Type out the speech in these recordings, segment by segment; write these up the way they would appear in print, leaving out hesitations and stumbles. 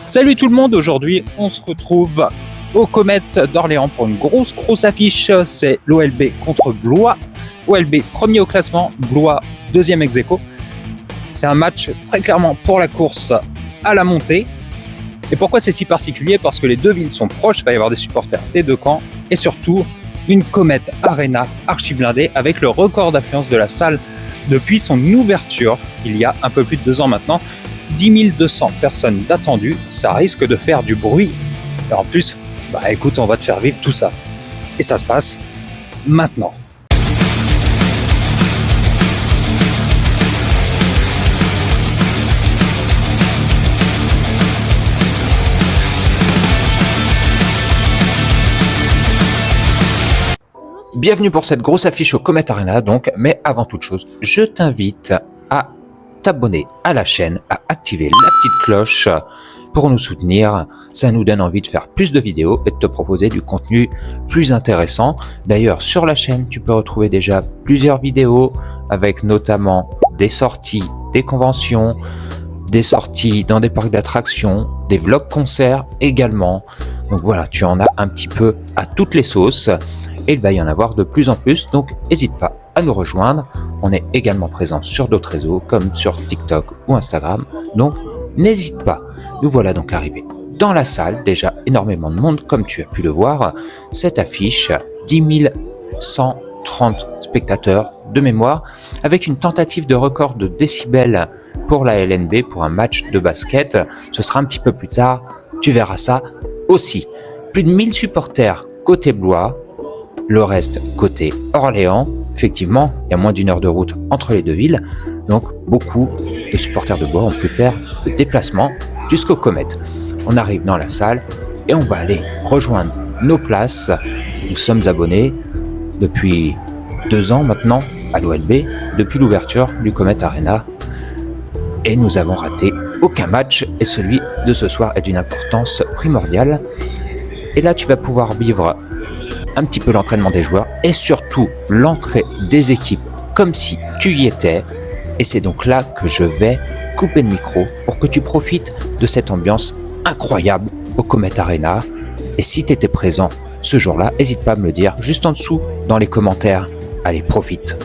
Salut tout le monde, aujourd'hui on se retrouve au Comet d'Orléans pour une grosse affiche, c'est l'OLB contre Blois. OLB premier au classement, Blois deuxième ex-aequo. C'est un match très clairement pour la course à la montée. Et pourquoi c'est si particulier? Parce que les deux villes sont proches, il va y avoir des supporters des deux camps et surtout une Comet Arena archi blindée avec le record d'affluence de la salle depuis son ouverture il y a un peu plus de 2 ans maintenant. 10 200 personnes d'attendues, ça risque de faire du bruit. Et en plus, écoute, on va te faire vivre tout ça. Et ça se passe maintenant. Bienvenue pour cette grosse affiche au Comet Arena donc, mais avant toute chose, je t'invite à t'abonner à la chaîne, à activer la petite cloche pour nous soutenir. Ça nous donne envie de faire plus de vidéos et de te proposer du contenu plus intéressant. D'ailleurs, sur la chaîne, tu peux retrouver déjà plusieurs vidéos avec notamment des sorties, des conventions, des sorties dans des parcs d'attractions, des vlogs concerts également. Donc voilà, tu en as un petit peu à toutes les sauces et il va y en avoir de plus en plus. Donc n'hésite pas à nous rejoindre. On est également présent sur d'autres réseaux comme sur TikTok ou Instagram. Donc n'hésite pas. Nous voilà donc arrivés dans la salle. Déjà énormément de monde comme tu as pu le voir. Cette affiche, 10 130 spectateurs de mémoire avec une tentative de record de décibels pour la LNB pour un match de basket. Ce sera un petit peu plus tard. Tu verras ça aussi. Plus de 1000 supporters côté Blois. Le reste côté Orléans. Effectivement, il y a moins d'1 heure de route entre les deux villes, donc beaucoup de supporters de Blois ont pu faire le déplacement jusqu'au Comet. On arrive dans la salle et on va aller rejoindre nos places. Nous sommes abonnés depuis 2 ans maintenant à l'OLB, depuis l'ouverture du Comet Arena, et nous avons raté aucun match, et celui de ce soir est d'une importance primordiale. Et là, tu vas pouvoir vivre un petit peu l'entraînement des joueurs et surtout l'entrée des équipes comme si tu y étais. Et c'est donc là que je vais couper le micro pour que tu profites de cette ambiance incroyable au Comet Arena. Et si tu étais présent ce jour-là, n'hésite pas à me le dire juste en dessous dans les commentaires. Allez, profite.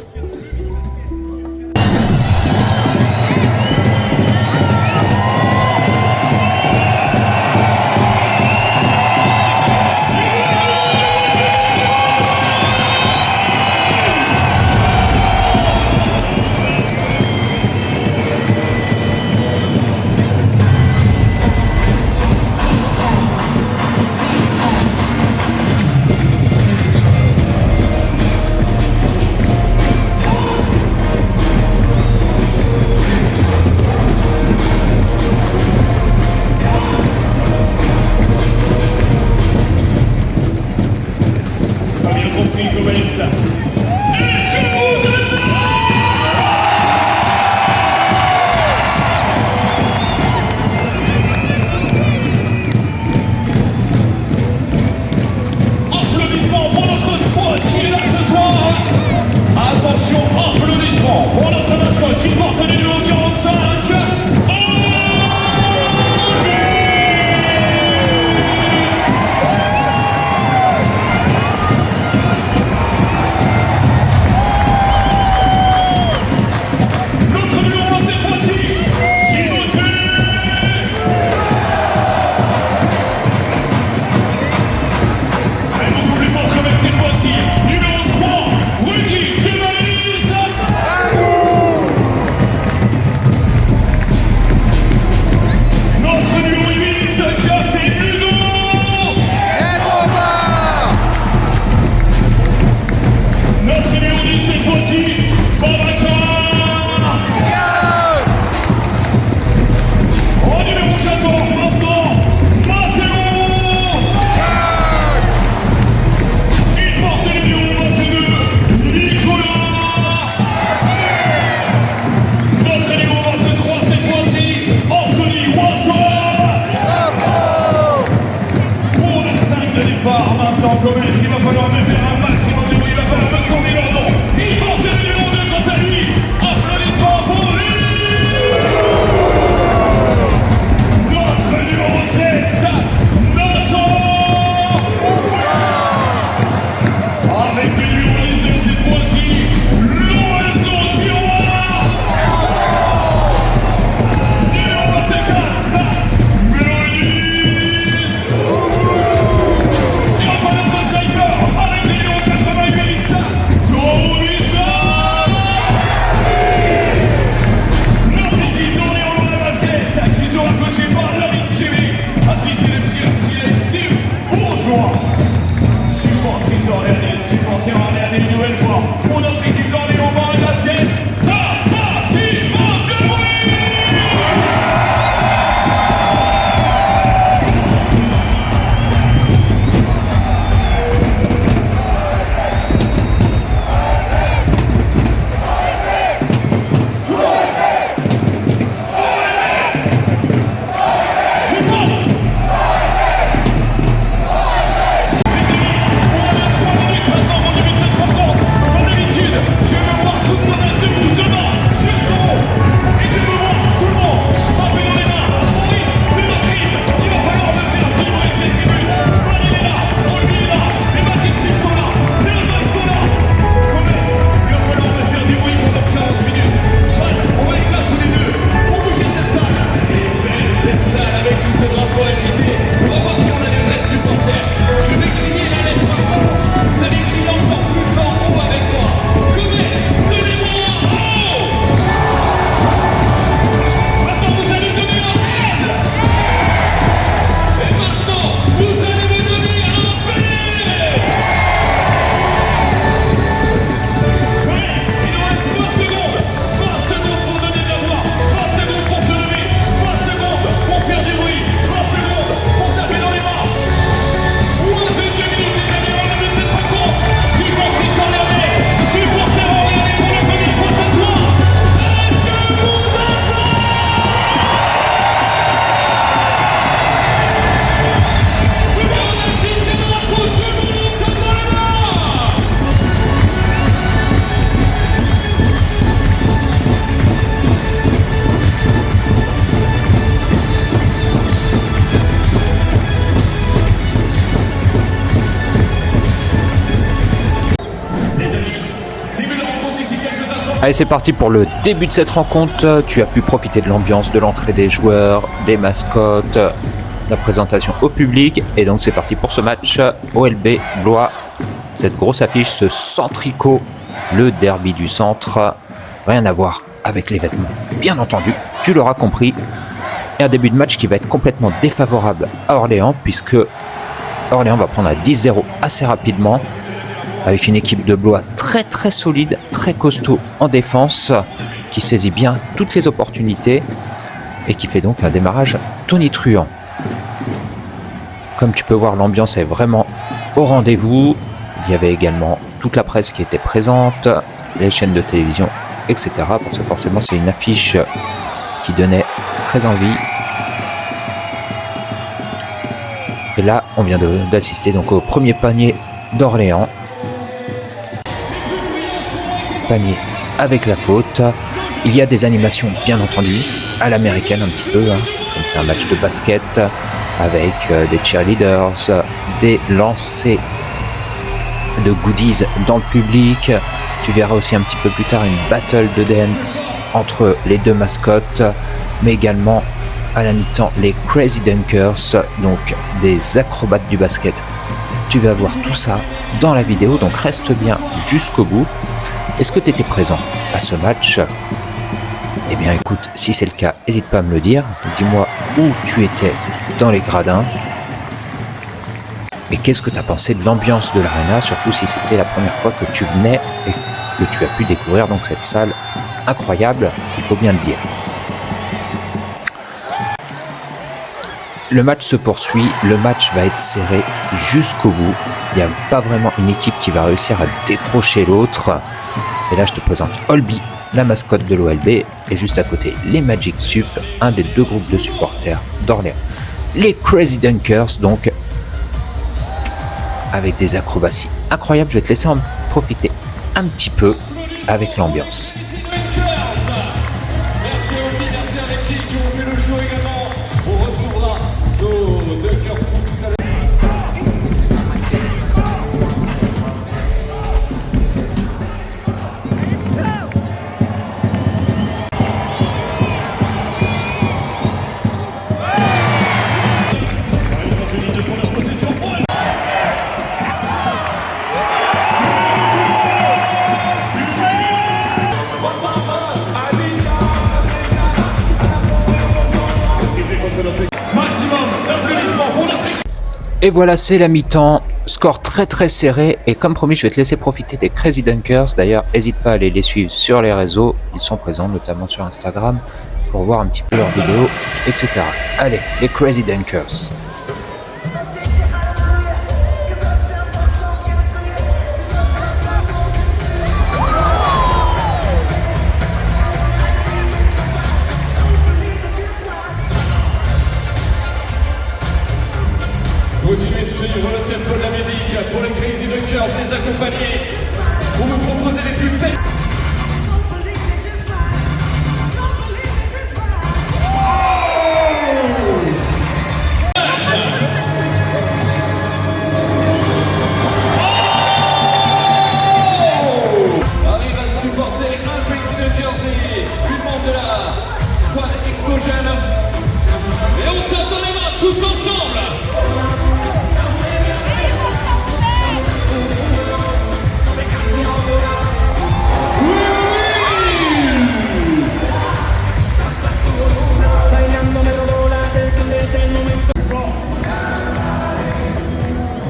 Allez, c'est parti pour le début de cette rencontre. Tu as pu profiter de l'ambiance, de l'entrée des joueurs, des mascottes, la présentation au public. Et donc c'est parti pour ce match OLB Blois. Cette grosse affiche, ce Centrico, le derby du centre. Rien à voir avec les vêtements, bien entendu, tu l'auras compris. Et un début de match qui va être complètement défavorable à Orléans, puisque Orléans va prendre à 10-0 assez rapidement, avec une équipe de Blois très très solide, très costaud en défense, qui saisit bien toutes les opportunités et qui fait donc un démarrage tonitruant. Comme tu peux voir, l'ambiance est vraiment au rendez-vous. Il y avait également toute la presse qui était présente, les chaînes de télévision, etc. Parce que forcément c'est une affiche qui donnait très envie. Et là, on vient d'assister donc au premier panier d'Orléans. Panier avec la faute. Il y a des animations, bien entendu, à l'américaine un petit peu, hein, comme c'est un match de basket, avec des cheerleaders, des lancers de goodies dans le public. Tu verras aussi un petit peu plus tard une battle de dance entre les deux mascottes, mais également à la mi-temps les Crazy Dunkers, donc des acrobates du basket. Tu vas voir tout ça dans la vidéo, donc reste bien jusqu'au bout. Est-ce que tu étais présent à ce match? Eh bien écoute, si c'est le cas, n'hésite pas à me le dire. Dis-moi où tu étais dans les gradins. Et qu'est-ce que tu as pensé de l'ambiance de l'Arena, surtout si c'était la première fois que tu venais et que tu as pu découvrir donc cette salle incroyable, il faut bien le dire. Le match se poursuit, le match va être serré jusqu'au bout. Il n'y a pas vraiment une équipe qui va réussir à décrocher l'autre. Et là, je te présente Olby, la mascotte de l'OLB, et juste à côté, les Magic Sup, un des deux groupes de supporters d'Orléans. Les Crazy Dunkers, donc, avec des acrobaties incroyables. Je vais te laisser en profiter un petit peu avec l'ambiance. Et voilà, c'est la mi-temps, score très très serré, et comme promis, je vais te laisser profiter des Crazy Dunkers. D'ailleurs, n'hésite pas à aller les suivre sur les réseaux, ils sont présents notamment sur Instagram, pour voir un petit peu leurs vidéos, etc. Allez, les Crazy Dunkers. Continuez de suivre le tempo de la musique pour les Crazy Dunkers, les accompagner, pour vous proposer les plus belles. Arrive à supporter un Crazy Dunkers et une membre de la Squad Explosion. Et on tape dans les mains tous ensemble.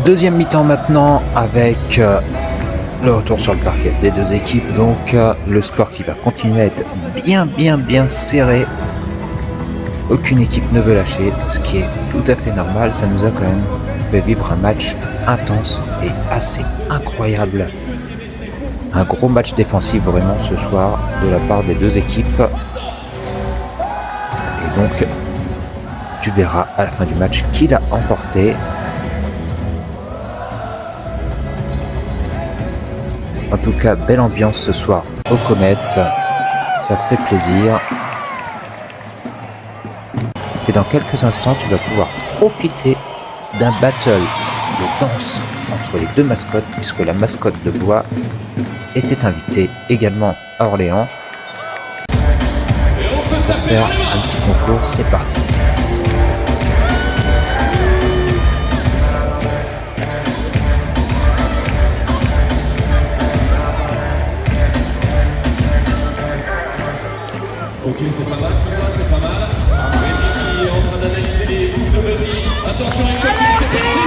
Deuxième mi-temps maintenant avec le retour sur le parquet des deux équipes, donc le score qui va continuer à être bien serré. Aucune équipe ne veut lâcher, ce qui est tout à fait normal. Ça nous a quand même fait vivre un match intense et assez incroyable. Un gros match défensif vraiment ce soir de la part des deux équipes. Et donc tu verras à la fin du match qui l'a emporté. En tout cas, belle ambiance ce soir au Comet, ça fait plaisir. Et dans quelques instants, tu vas pouvoir profiter d'un battle de danse entre les deux mascottes, puisque la mascotte de Blois était invitée également à Orléans. Pour faire un petit concours, c'est parti. Ok, c'est pas mal, tout ça, c'est pas mal. Régie qui est en train d'analyser les boucles de Buzzy. Attention, avec Buzzy, c'est parti.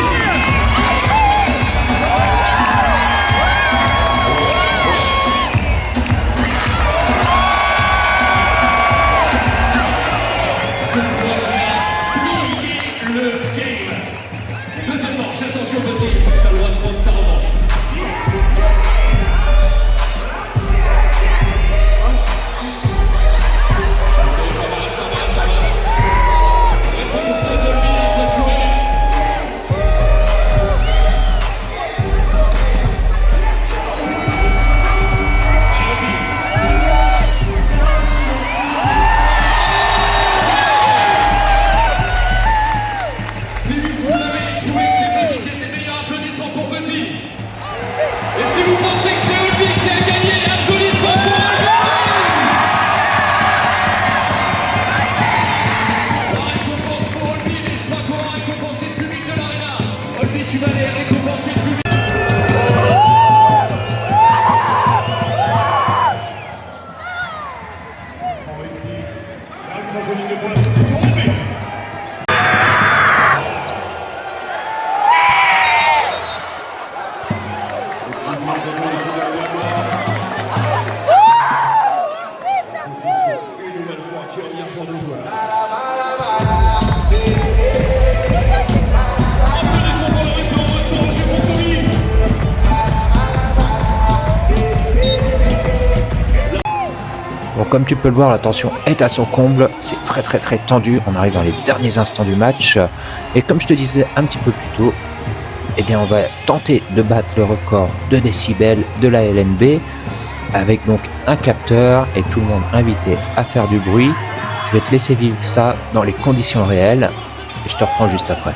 Le game. Deuxième manche, attention Buzzy, t'as le droit de prendre ta revanche. Tu vas les récompenser plus vite. On réussit. L'action jolie pour la possession. Une nouvelle fois qui revient pour deux joueurs. Bon, comme tu peux le voir, la tension est à son comble, c'est très tendu, on arrive dans les derniers instants du match, et comme je te disais un petit peu plus tôt, eh bien on va tenter de battre le record de décibels de la LNB, avec donc un capteur et tout le monde invité à faire du bruit. Je vais te laisser vivre ça dans les conditions réelles, et je te reprends juste après.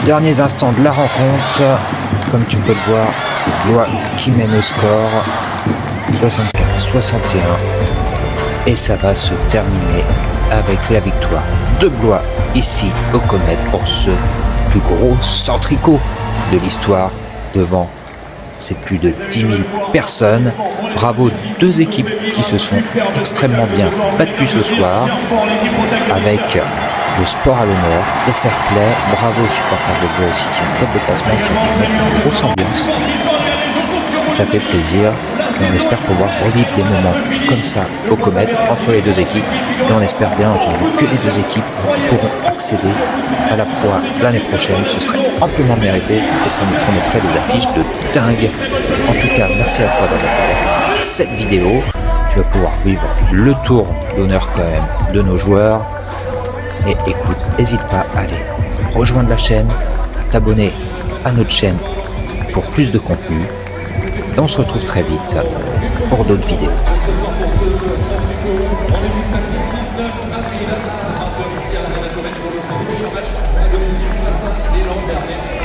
Derniers instants de la rencontre, comme tu peux le voir, c'est Blois qui mène au score 64-61 et ça va se terminer avec la victoire de Blois ici au Comet pour ce plus gros centrico de l'histoire devant ces plus de 10 000 personnes. Bravo aux deux équipes qui se sont extrêmement bien battues ce soir avec le sport à l'honneur, le fair play. Bravo aux supporters de Blois aussi qui ont fait le déplacement, qui ont su mettre une grosse ambiance. Ça fait plaisir et on espère pouvoir revivre des moments comme ça au Comet entre les deux équipes et on espère bien entendu que les deux équipes pourront accéder à la Pro A l'année prochaine. Ce serait amplement mérité et ça nous promettrait des affiches de dingue. En tout cas, merci à toi d'avoir regardé cette vidéo. Tu vas pouvoir vivre le tour d'honneur quand même de nos joueurs. Et écoute, n'hésite pas à aller rejoindre la chaîne, à t'abonner à notre chaîne pour plus de contenu. Et on se retrouve très vite pour d'autres vidéos.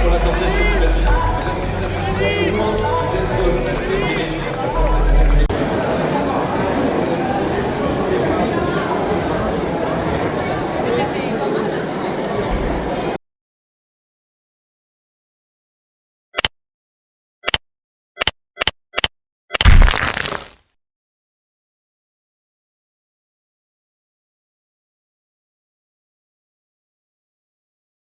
Sur la